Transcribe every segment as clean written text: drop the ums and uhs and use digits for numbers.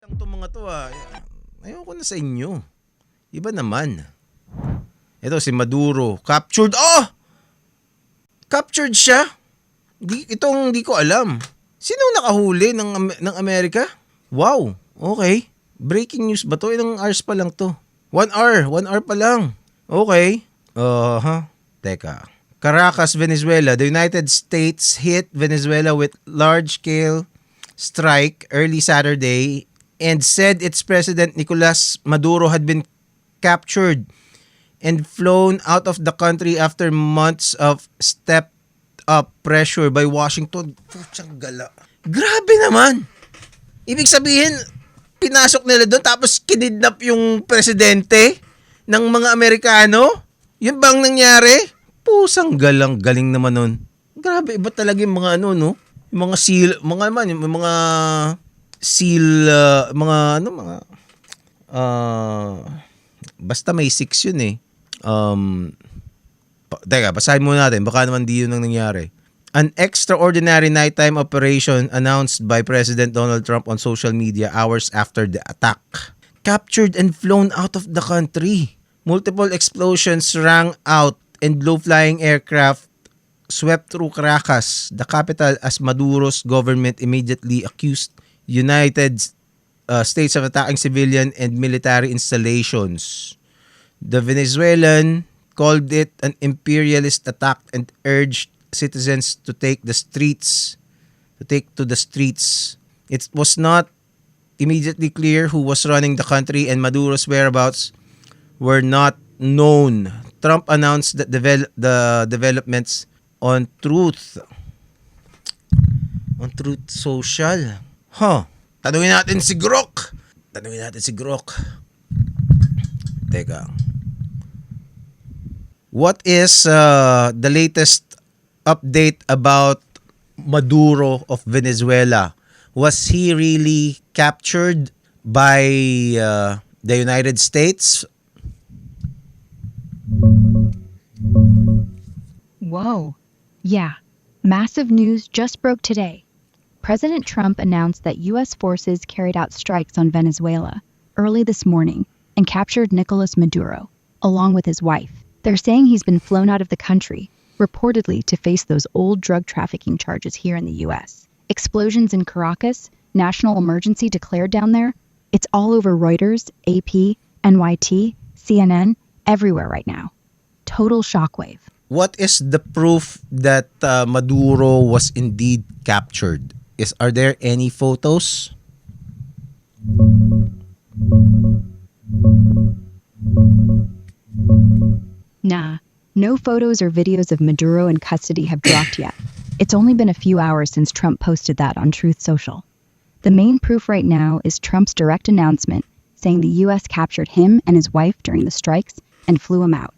Lang 'tong mga 'to, ayoko na sa inyo. Iba naman. Ito si Maduro, captured. Oh! Captured siya? Di ko alam. Sino nakahuli ng Amerika? Wow, okay. Breaking news ba to? Ilang hours pa lang to? 1 hour pa lang. Okay. Teka. Caracas, Venezuela. The United States hit Venezuela with large-scale strike early Saturday and said its president Nicolas Maduro had been captured and flown out of the country after months of stepped-up pressure by Washington. Putsang gala. Grabe naman. Ibig sabihin, pinasok nila doon tapos kinidnap yung presidente ng mga Amerikano? Yun bang nangyari? Pusang galing naman nun. Grabe, iba talaga yung mga ano, no? Yung mga seal, basta may 6 yun eh. Teka, basahin muna natin. Baka naman di yun ang nangyari. An extraordinary nighttime operation announced by President Donald Trump on social media hours after the attack. Captured and flown out of the country. Multiple explosions rang out and low-flying aircraft swept through Caracas, the capital, as Maduro's government immediately accused United States of attacking civilian and military installations. The Venezuelan called it an imperialist attack and urged citizens to take to the streets. It was not immediately clear who was running the country and Maduro's whereabouts were not known. Trump announced that the developments on Truth Social. Tanungin natin si Grok. Teka. What is the latest update about Maduro of Venezuela? Was he really captured by the United States? Whoa. Yeah. Massive news just broke today. President Trump announced that U.S. forces carried out strikes on Venezuela early this morning and captured Nicolas Maduro, along with his wife. They're saying he's been flown out of the country, reportedly to face those old drug trafficking charges here in the U.S. Explosions in Caracas, national emergency declared down there. It's all over Reuters, AP, NYT, CNN, everywhere right now. Total shockwave. What is the proof that Maduro was indeed captured? Are there any photos? Nah, no photos or videos of Maduro in custody have dropped yet. It's only been a few hours since Trump posted that on Truth Social. The main proof right now is Trump's direct announcement saying the U.S. captured him and his wife during the strikes and flew him out.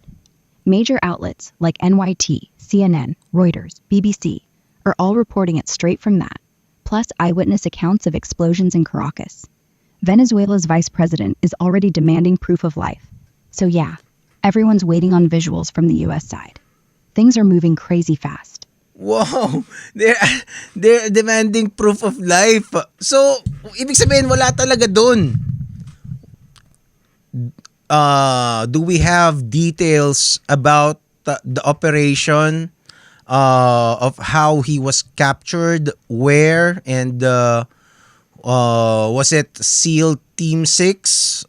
Major outlets like NYT, CNN, Reuters, BBC are all reporting it straight from that, plus eyewitness accounts of explosions in Caracas. Venezuela's vice president is already demanding proof of life. So yeah, everyone's waiting on visuals from the U.S. side. Things are moving crazy fast. Wow! They're demanding proof of life. So, ibig sabihin wala talaga dun. Do we have details about the operation of how he was captured, where, and was it SEAL Team 6,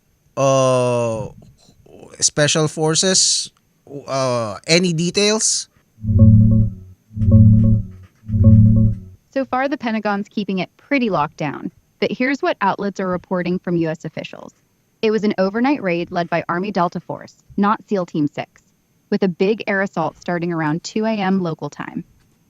Special Forces, any details? So far, the Pentagon's keeping it pretty locked down. But here's what outlets are reporting from U.S. officials. It was an overnight raid led by Army Delta Force, not SEAL Team 6, with a big air assault starting around 2 a.m. local time.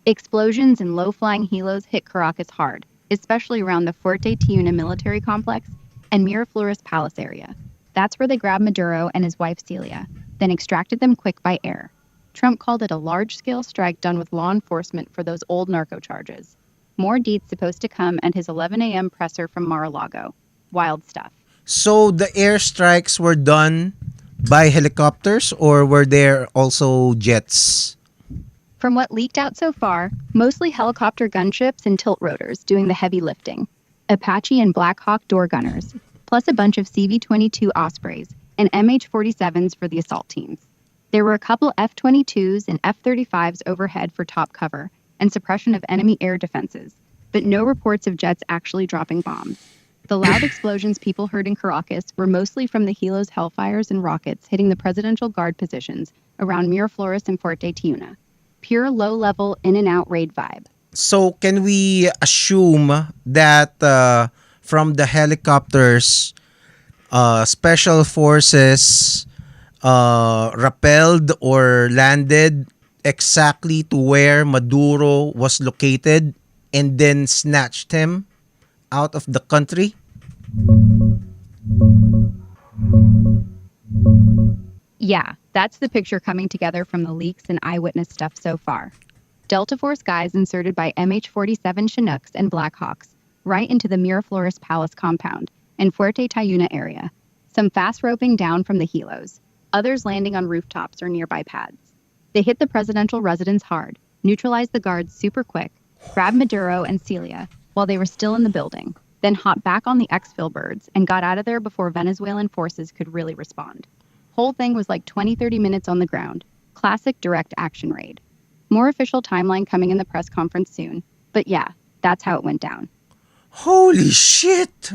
Explosions and low-flying helos hit Caracas hard, especially around the Fuerte Tiuna military complex and Miraflores Palace area. That's where they grabbed Maduro and his wife Celia, then extracted them quick by air. Trump called it a large-scale strike done with law enforcement for those old narco charges. More deets supposed to come and his 11 a.m. presser from Mar-a-Lago. Wild stuff. So the airstrikes were done by helicopters or were there also jets? From what leaked out so far, mostly helicopter gunships and tilt rotors doing the heavy lifting. Apache and Black Hawk door gunners, plus a bunch of CV-22 Ospreys and MH-47s for the assault teams. There were a couple F-22s and F-35s overhead for top cover and suppression of enemy air defenses, but no reports of jets actually dropping bombs. The loud explosions people heard in Caracas were mostly from the Hilos Hellfires and rockets hitting the presidential guard positions around Miraflores and Fuerte Tiuna. Pure low-level in-and-out raid vibe. So can we assume that from the helicopters, special forces rappelled or landed exactly to where Maduro was located and then snatched him out of the country? Yeah, that's the picture coming together from the leaks and eyewitness stuff so far. Delta Force guys inserted by MH-47 Chinooks and Blackhawks right into the Miraflores Palace compound and Fuerte Tiuna area. Some fast roping down from the Hilos, others landing on rooftops or nearby pads. They hit the presidential residence hard, neutralized the guards super quick, grabbed Maduro and Celia while they were still in the building, then hopped back on the exfil birds and got out of there before Venezuelan forces could really respond. Whole thing was like 20-30 minutes on the ground. Classic direct action raid. More official timeline coming in the press conference soon. But yeah, that's how it went down. Holy shit!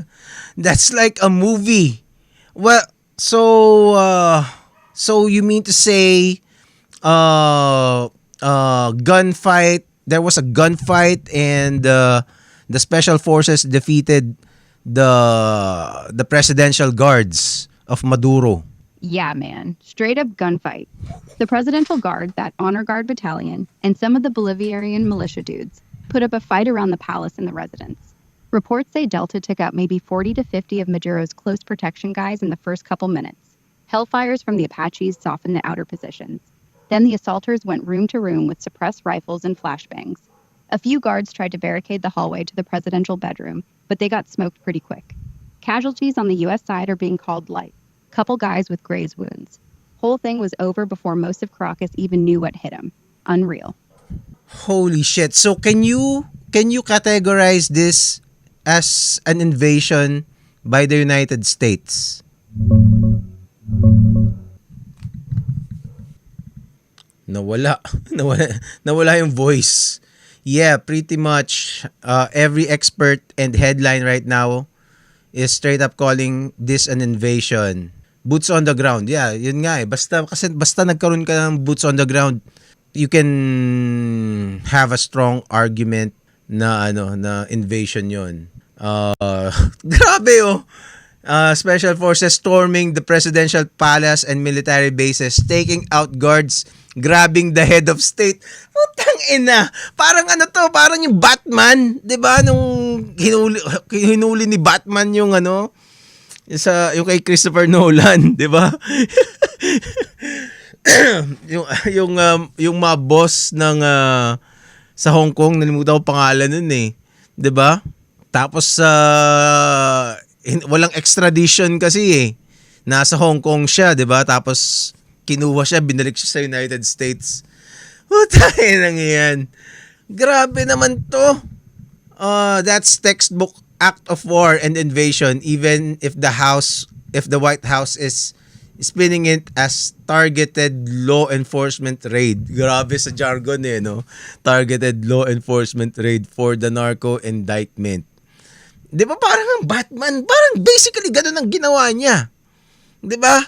That's like a movie. Well, so you mean to say gunfight, there was a gunfight and the special forces defeated the presidential guards of Maduro. Yeah, man. Straight up gunfight. The Presidential Guard, that Honor Guard battalion, and some of the Bolivarian militia dudes put up a fight around the palace and the residence. Reports say Delta took out maybe 40 to 50 of Maduro's close protection guys in the first couple minutes. Hellfires from the Apaches softened the outer positions. Then the assaulters went room to room with suppressed rifles and flashbangs. A few guards tried to barricade the hallway to the presidential bedroom, but they got smoked pretty quick. Casualties on the U.S. side are being called light. Couple guys with graze wounds. Whole thing was over before most of Caracas even knew what hit him. Unreal. Holy shit. So can you categorize this as an invasion by the United States? Nawala. Nawala yung voice. Yeah, pretty much every expert and headline right now is straight up calling this an invasion. Boots on the ground. Yeah, yun nga eh. Basta nagkaroon ka ng boots on the ground, you can have a strong argument na invasion yun. Grabe oh. Special forces storming the presidential palace and military bases, taking out guards, grabbing the head of state. Putang ina. Parang parang yung Batman, 'di ba? Nung hinuli ni Batman yung yung kay Christopher Nolan, 'di ba? yung mga boss ng sa Hong Kong, nalimutan ko pangalan nun eh. 'Di ba? Tapos walang extradition kasi eh. Nasa Hong Kong siya, 'di ba? Tapos kinuha siya, binalik siya sa United States. Putay nang yan. Grabe naman to. That's textbook act of war and invasion, even if the White House is spinning it as targeted law enforcement raid. Grabe sa jargon eh, no? Targeted law enforcement raid for the narco indictment. Di ba parang ang Batman? Parang basically ganun ang ginawa niya. Di ba?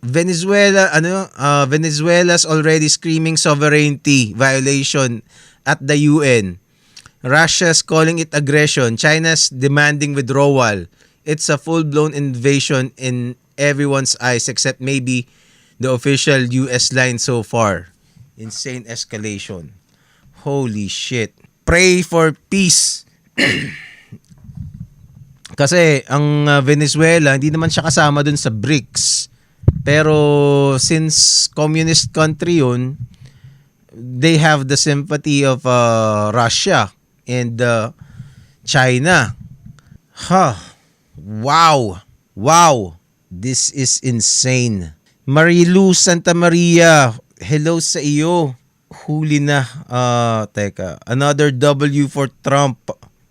Venezuela's already screaming sovereignty violation at the UN. Russia's calling it aggression. China's demanding withdrawal. It's a full-blown invasion in everyone's eyes except maybe the official US line so far. Insane escalation. Holy shit. Pray for peace. Kasi ang Venezuela, hindi naman siya kasama dun sa BRICS. Pero since communist country yun, they have the sympathy of Russia and China. Wow. This is insane. Marilu Santa Maria, hello sa iyo. Huli na. Teka. Another W for Trump.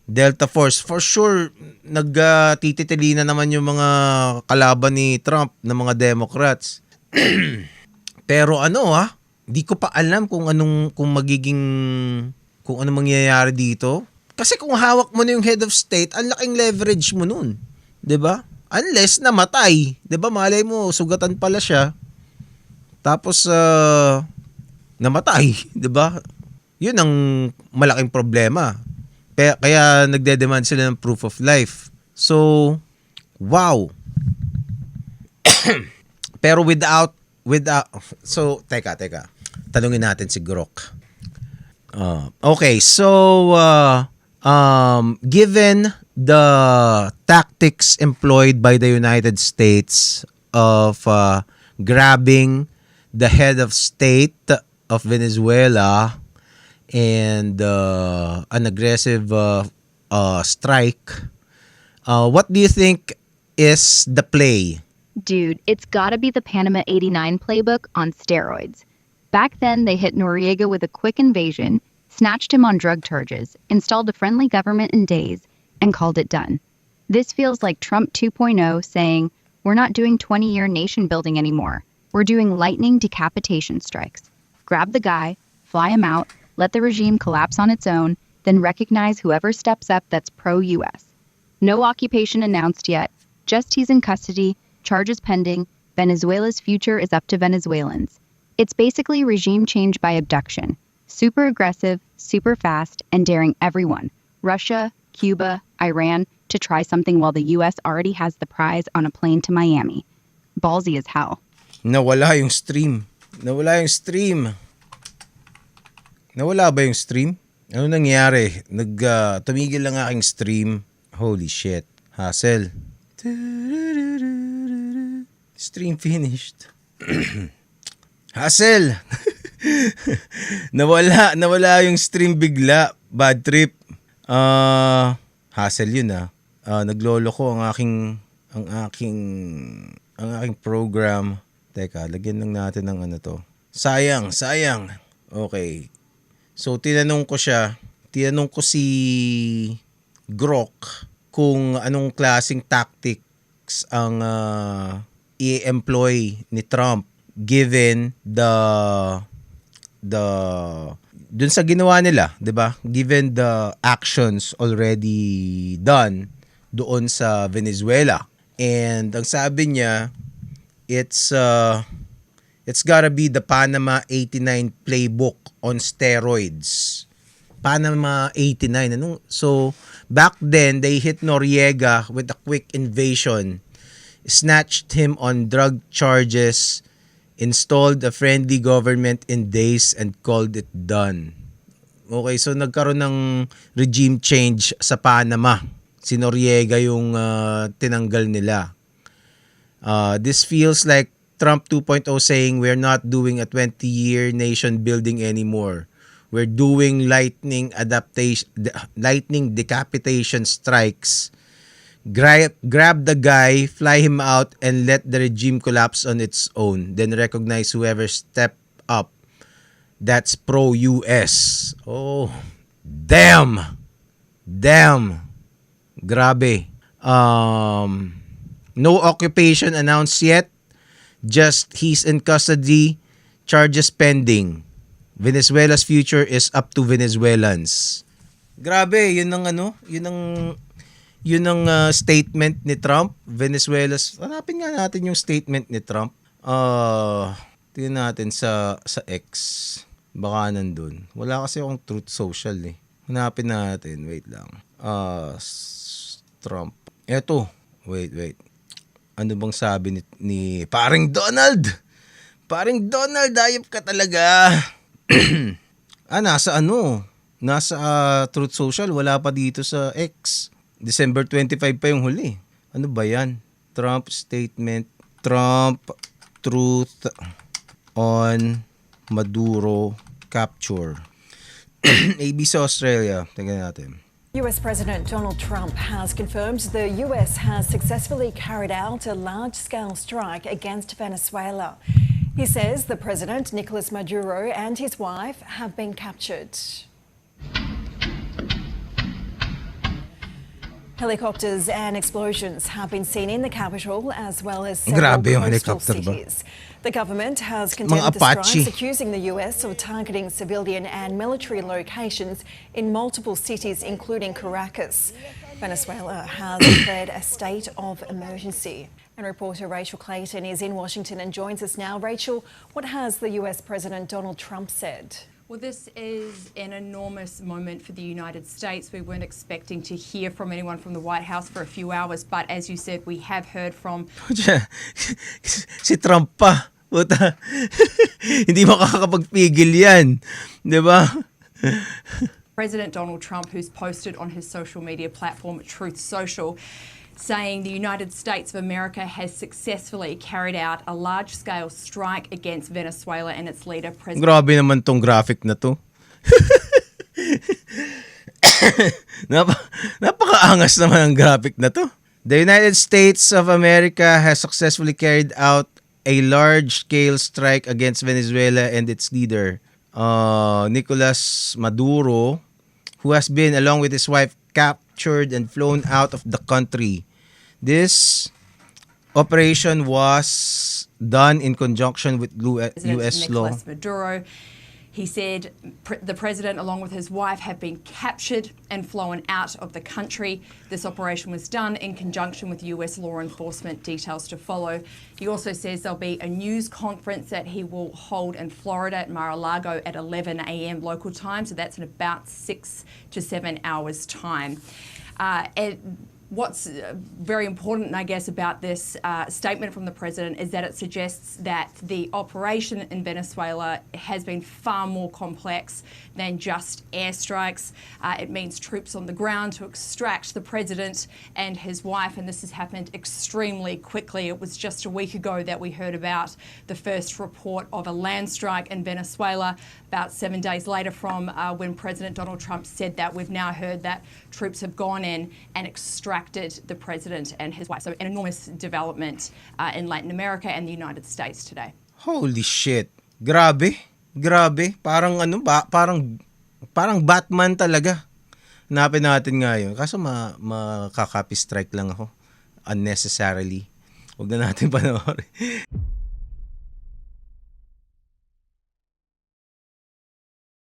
Delta Force. For sure, nagtititili na naman yung mga kalaban ni Trump na mga Democrats. Pero di ko pa alam kung anong mangyayari dito. Kasi kung hawak mo na yung head of state, ang laking leverage mo nun. 'Di ba? Unless namatay, 'di ba? Malay mo sugatan pala siya. Tapos namatay, 'di ba? 'Yun ang malaking problema. Kaya nagde-demand sila ng proof of life. So, wow. Pero so teka. Tanungin natin si Grok. Okay, so given the tactics employed by the United States of grabbing the head of state of Venezuela and an aggressive strike, what do you think is the play? Dude, it's gotta be the Panama 89 playbook on steroids. Back then, they hit Noriega with a quick invasion, snatched him on drug charges, installed a friendly government in days, and called it done. This feels like Trump 2.0 saying, we're not doing 20-year nation building anymore. We're doing lightning decapitation strikes. Grab the guy, fly him out, let the regime collapse on its own, then recognize whoever steps up that's pro-US. No occupation announced yet, just he's in custody, charges pending, Venezuela's future is up to Venezuelans. It's basically regime change by abduction. Super aggressive, super fast, and daring everyone, Russia, Cuba, Iran, to try something while the US already has the prize on a plane to Miami. Ballsy as hell. Nawala yung stream. Nawala ba yung stream? Ano nangyari? Tumigil lang aking stream. Holy shit. Hassle. Stream finished. Hassle. nawala yung stream bigla. Bad trip. Hassle yun naglolo ko ang aking program. Teka, lagyan lang natin ng Sayang. Okay. So tinanong ko si Grok kung anong klaseng tactics ang i-employ ni Trump given dun sa ginawa nila, 'di ba? Given the actions already done doon sa Venezuela. And ang sabi niya, it's gotta be the Panama 89 playbook on steroids. Panama 89. So back then they hit Noriega with a quick invasion, snatched him on drug charges, installed a friendly government in days, and called it done. Okay, so nagkaroon ng regime change sa Panama. Si Noriega yung tinanggal nila. This feels like Trump 2.0 saying we're not doing a 20-year nation building anymore. We're doing lightning decapitation strikes. Grab the guy, fly him out, and let the regime collapse on its own. Then recognize whoever stepped up that's pro-US. Oh, damn. Grabe. No occupation announced yet. Just he's in custody. Charges pending. Venezuela's future is up to Venezuelans. Grabe, yun ang statement ni Trump. Venezuela's, hanapin nga natin yung statement ni Trump. Tingnan natin sa X. Baka nandun. Wala kasi akong Truth Social Hanapin natin. Wait lang. Trump. Eto. Wait. Ano bang sabi ni Paring Donald? Paring Donald, ayop ka talaga. Nasa Truth Social. Wala pa dito sa X. December 25 pa yung huli. Ano ba yan? Trump statement. Trump truth on Maduro capture. ABC Australia. Tingnan natin. US President Donald Trump has confirmed the US has successfully carried out a large-scale strike against Venezuela. He says the president, Nicolas Maduro, and his wife have been captured. Helicopters and explosions have been seen in the capital as well as several Grabe yung coastal helicopter ba? cities. The government has condemned the Apache. strikes, accusing the US of targeting civilian and military locations in multiple cities, including Caracas. Venezuela has declared a state of emergency. And reporter Rachel Clayton is in Washington and joins us now. Rachel, what has the US President Donald Trump said? Well, this is an enormous moment for the United States. We weren't expecting to hear from anyone from the White House for a few hours, but as you said, we have heard from Si Trump pa. Puta. Hindi makakapagpigil yan. Di ba? President Donald Trump, who's posted on his social media platform, Truth Social, saying the United States of America has successfully carried out a large-scale strike against Venezuela and its leader, President... Grabe naman tong graphic na to. Napakaangas naman ang graphic na to. The United States of America has successfully carried out a large-scale strike against Venezuela and its leader, Nicolas Maduro, who has been, along with his wife, captured and flown out of the country. This operation was done in conjunction with U.S. law. Nicolas Maduro. He said the president, along with his wife, have been captured and flown out of the country. This operation was done in conjunction with U.S. law enforcement. Details to follow. He also says there'll be a news conference that he will hold in Florida at Mar-a-Lago at 11 a.m. local time. So that's in about 6 to 7 hours' time. What's very important, I guess, about this statement from the president is that it suggests that the operation in Venezuela has been far more complex than just airstrikes. It means troops on the ground to extract the president and his wife, and this has happened extremely quickly. It was just a week ago that we heard about the first report of a land strike in Venezuela. About 7 days later from when President Donald Trump said that, we've now heard that troops have gone in and extracted the president and his wife. So an enormous development in Latin America and the United States today. Holy shit. Grabe. Grabe. Parang ano ba? Parang Batman talaga. Hanapin natin ngayon. Kaso makaka-copy strike lang ako unnecessarily. Huwag na natin panoorin.